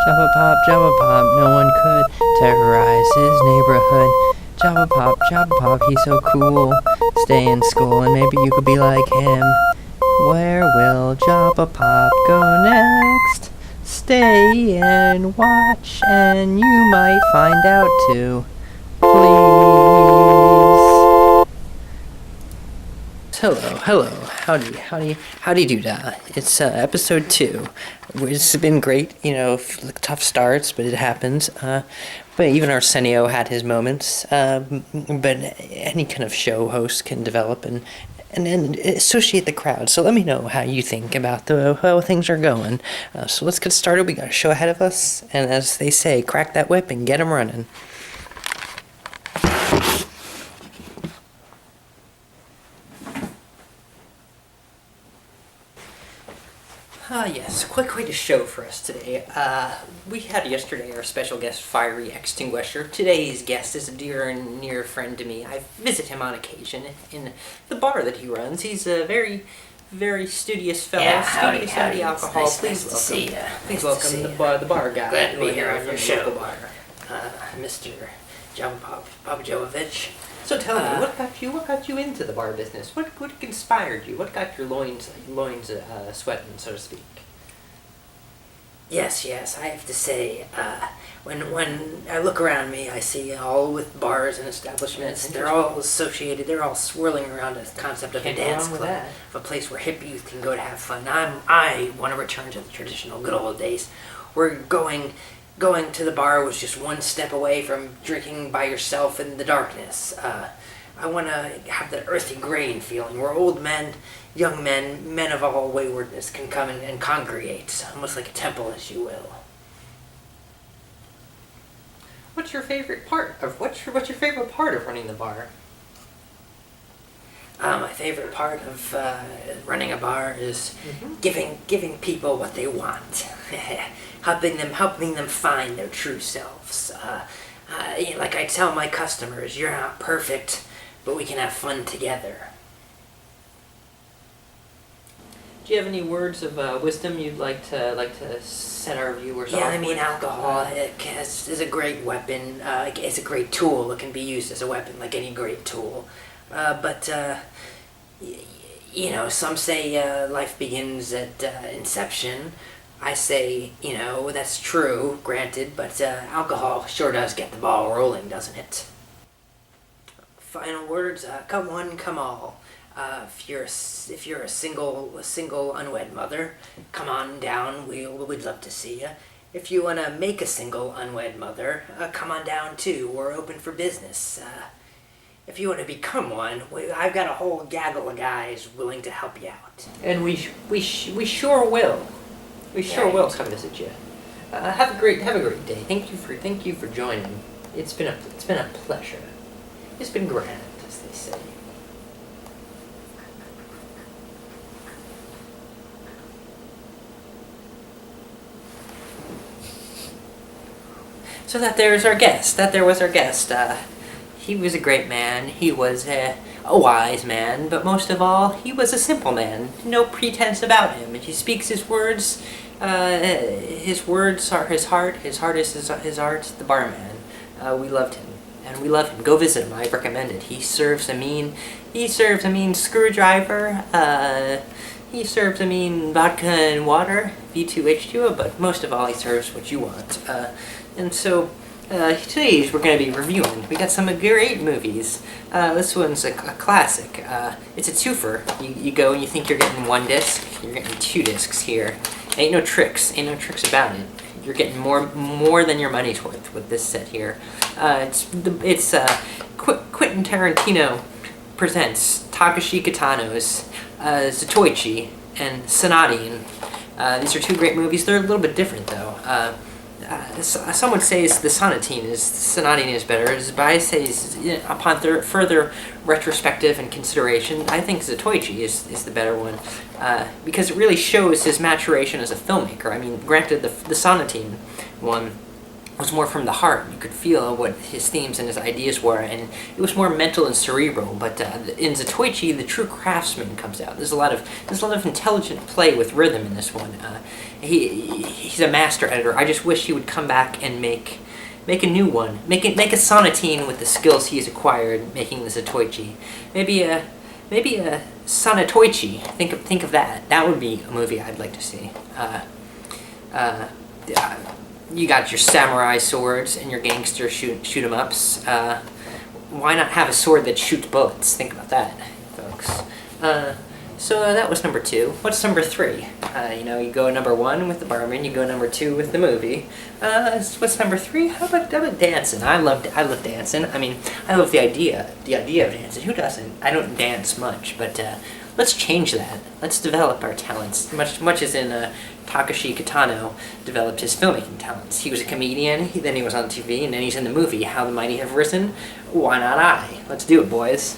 Jabbapop, Jabbapop, no one could terrorize his neighborhood. Jabbapop, Jabbapop, he's so cool. Stay in school and maybe you could be like him. Where will Jabbapop go next? Stay and watch and you might find out too. Please. Hello, howdy do-da. It's episode 2. It's been great, tough starts, but it happens. But even Arsenio had his moments. But any kind of show host can develop and associate the crowd. So let me know how you think about how things are going. So let's get started. We got a show ahead of us, and as they say, crack that whip and get 'em running. Yes, quite a show for us today. We had yesterday our special guest, Fiery Extinguisher. Today's guest is a dear and near friend to me. I visit him on occasion in the bar that he runs. He's a very studious fellow. Yeah, howdy, alcohol. Nice, Please nice welcome. To see you. Please nice welcome the bar guy. Glad to be here on your show. Bar. Mr. Jabbapop Popovich. So tell me, what got you into the bar business? What inspired you? What got your loins sweating, so to speak? Yes, I have to say, when I look around me, I see all with bars and establishments. They're all associated. They're all swirling around the concept of a dance club, of a place where hip youth can go to have fun. I want to return to the traditional good old days, where going to the bar was just one step away from drinking by yourself in the darkness. I want to have that earthy grain feeling where old men, young men of all waywardness can come and congregate, almost like a temple, as you will. What's your favorite part of running the bar? My favorite part of running a bar is giving people what they want, helping them find their true selves. Like I tell my customers, you're not perfect, but we can have fun together. Do you have any words of wisdom you'd like to set our viewers off Yeah, with? alcohol is a great weapon. It's a great tool. It can be used as a weapon, like any great tool. But some say life begins at inception. I say, that's true, granted, but alcohol sure does get the ball rolling, doesn't it? Final words, come one, come all. If you're a single unwed mother, come on down. We'd love to see you. If you want to make a single unwed mother, come on down too. We're open for business. If you want to become one, I've got a whole gaggle of guys willing to help you out. And we sure will. We sure will come visit you. Have a great day. Thank you for joining. It's been a pleasure. It's been grand, as they say. So that there was our guest. He was a great man. He was a wise man, but most of all, he was a simple man. No pretense about him. He speaks his words. His words are his heart. His heart is his art. The barman. We loved him, and we love him. Go visit him. I recommend it. He serves a mean screwdriver. He serves a mean vodka and water, V2H2O, but most of all, he serves what you want. And so. Today we're going to be reviewing. We got some great movies. This one's a classic. It's a twofer. You go and you think you're getting one disc. You're getting 2 discs here. Ain't no tricks about it. You're getting more than your money's worth with this set here. It's Quentin Tarantino presents Takashi Kitano's Zatoichi and Sonatine. These are 2 great movies. They're a little bit different though. Some would say the Sonatine is better, but I say upon further retrospective and consideration, I think Zatoichi is the better one, because it really shows his maturation as a filmmaker. I mean, granted, the Sonatine one was more from the heart. You could feel what his themes and his ideas were, and it was more mental and cerebral. But in Zatoichi, the true craftsman comes out. There's a lot of intelligent play with rhythm in this one. He's a master editor. I just wish he would come back and make a new one. Make a sonatine with the skills he's acquired making the Zatoichi. Maybe a Sonatoichi. Think of that. That would be a movie I'd like to see. You got your samurai swords and your gangster shoot 'em ups. Why not have a sword that shoots bullets? Think about that, folks. So that was number 2. What's number 3? You go number 1 with the barman. You go number 2 with the movie. What's number 3? How about dancing? I love dancing. I mean, I love the idea of dancing. Who doesn't? I don't dance much, but let's change that. Let's develop our talents, much as in Takashi Kitano developed his filmmaking talents. He was a comedian, then he was on TV, and then he's in the movie How the Mighty Have Risen. Why not I? Let's do it, boys.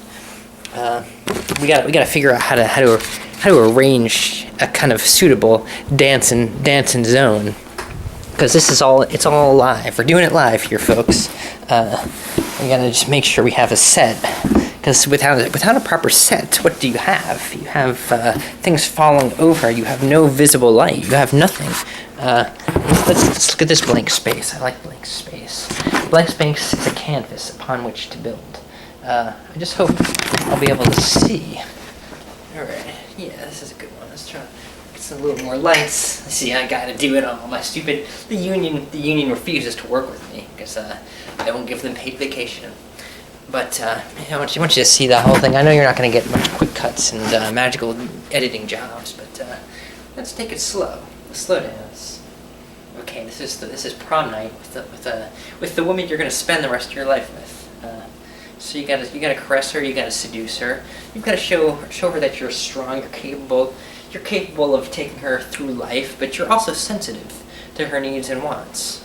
We gotta figure out how to arrange a kind of suitable dancing zone, because it's all live. We're doing it live here, folks. We gotta just make sure we have a set. Because without a proper set, what do you have? You have things falling over. You have no visible light. You have nothing. Let's look at this blank space. I like blank space. Blank space is a canvas upon which to build. I just hope I'll be able to see. All right. Yeah, this is a good one. Let's try get some little more lights. See, I gotta do it all. The union refuses to work with me because I won't give them paid vacation. But I want you to see the whole thing. I know you're not going to get much quick cuts and magical editing jobs, but let's take it slow. Slow dance. Okay, this is prom night with the woman you're going to spend the rest of your life with. So you gotta caress her. You gotta seduce her. You've got to show her that you're strong. You're capable. You're capable of taking her through life, but you're also sensitive to her needs and wants.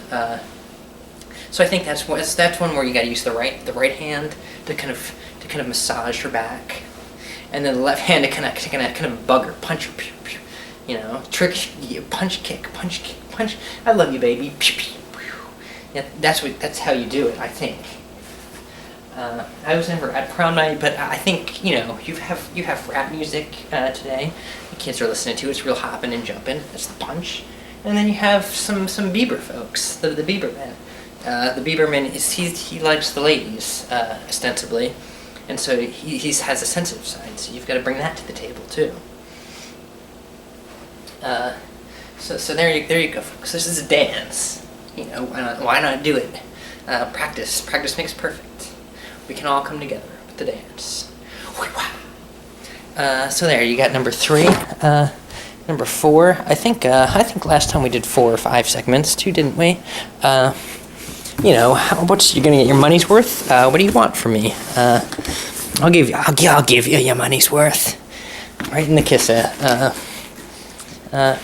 So I think that's one where you got to use the right hand to kind of massage her back, and then the left hand to kind of bug her, punch her, pew, pew, trick, punch, kick. I love you, baby. Pew, pew, pew. Yeah, that's how you do it. I think. I was never at prom night, but I think you have rap music today. The kids are listening to it's real hopping and jumping. That's the punch, and then you have some Bieber folks, the Bieber men. The Bieberman he likes the ladies ostensibly, and so he has a sensitive side. So you've got to bring that to the table too. So there you go, folks. This is a dance. Why not do it? Practice makes perfect. We can all come together with the dance. So there you got number 3. Number 4. I think last time we did 4 or 5 segments too, didn't we? How much you're gonna get your money's worth? What do you want from me? I'll give you your money's worth, right in the kisser. How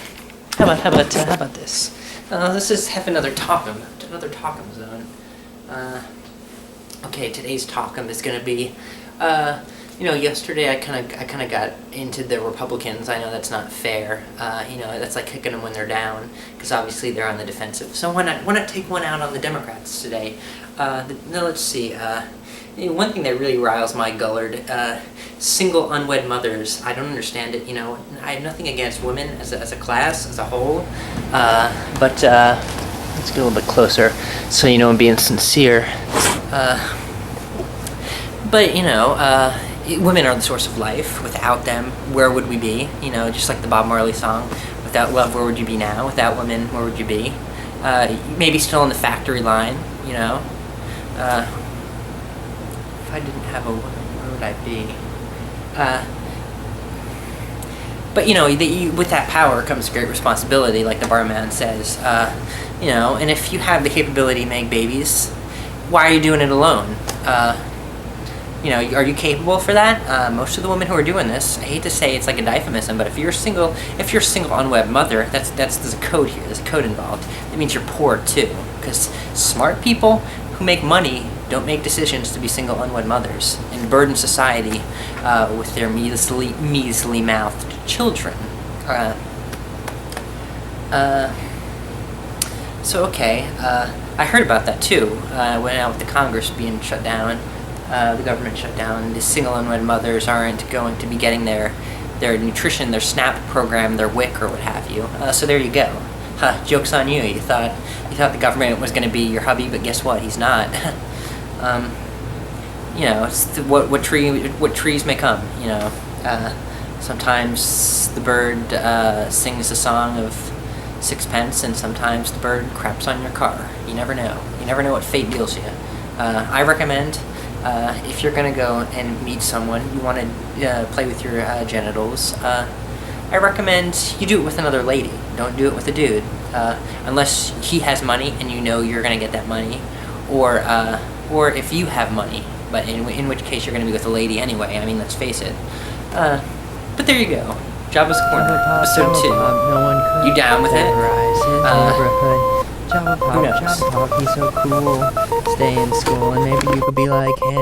about this? Let's just have another talkum zone. Okay, today's talkum is gonna be, yesterday I kind of got into the Republicans. I know that's not fair. That's like kicking them when they're down, because obviously they're on the defensive. So why not take one out on the Democrats today? Let's see. One thing that really riles my gullard, single unwed mothers. I don't understand it. I have nothing against women as a class, as a whole. But let's get a little bit closer, so I'm being sincere. But women are the source of life. Without them, where would we be? Just like the Bob Marley song, without love, where would you be now? Without women, where would you be? Maybe still in the factory line, If I didn't have a woman, where would I be? But with that power comes great responsibility, like the barman says. And if you have the capability to make babies, why are you doing it alone? Are you capable for that? Most of the women who are doing this, I hate to say it's like a euphemism, but if you're a single unwed mother, there's a code here. There's a code involved. That means you're poor too, because smart people who make money don't make decisions to be single unwed mothers and burden society with their measly mouthed children. So okay, I heard about that too. When out with the Congress being shut down, the government shut down. The single unwed mothers aren't going to be getting their nutrition, their SNAP program, their WIC or what have you. So there you go. Joke's on you. You thought the government was going to be your hubby, but guess what? He's not. It's what trees may come. Sometimes the bird sings a song of sixpence, and sometimes the bird craps on your car. You never know. You never know what fate deals you. I recommend, if you're gonna go and meet someone, you want to play with your genitals. I recommend you do it with another lady. Don't do it with a dude, unless he has money and you know you're gonna get that money, or if you have money. But in which case you're gonna be with a lady anyway. I mean, let's face it. But there you go. Jabba's Corner, episode 2. No one could You down with it? terrorize his neighborhood. Who knows? Jabbapop, he's so cool. Stay in school and maybe you could be like him.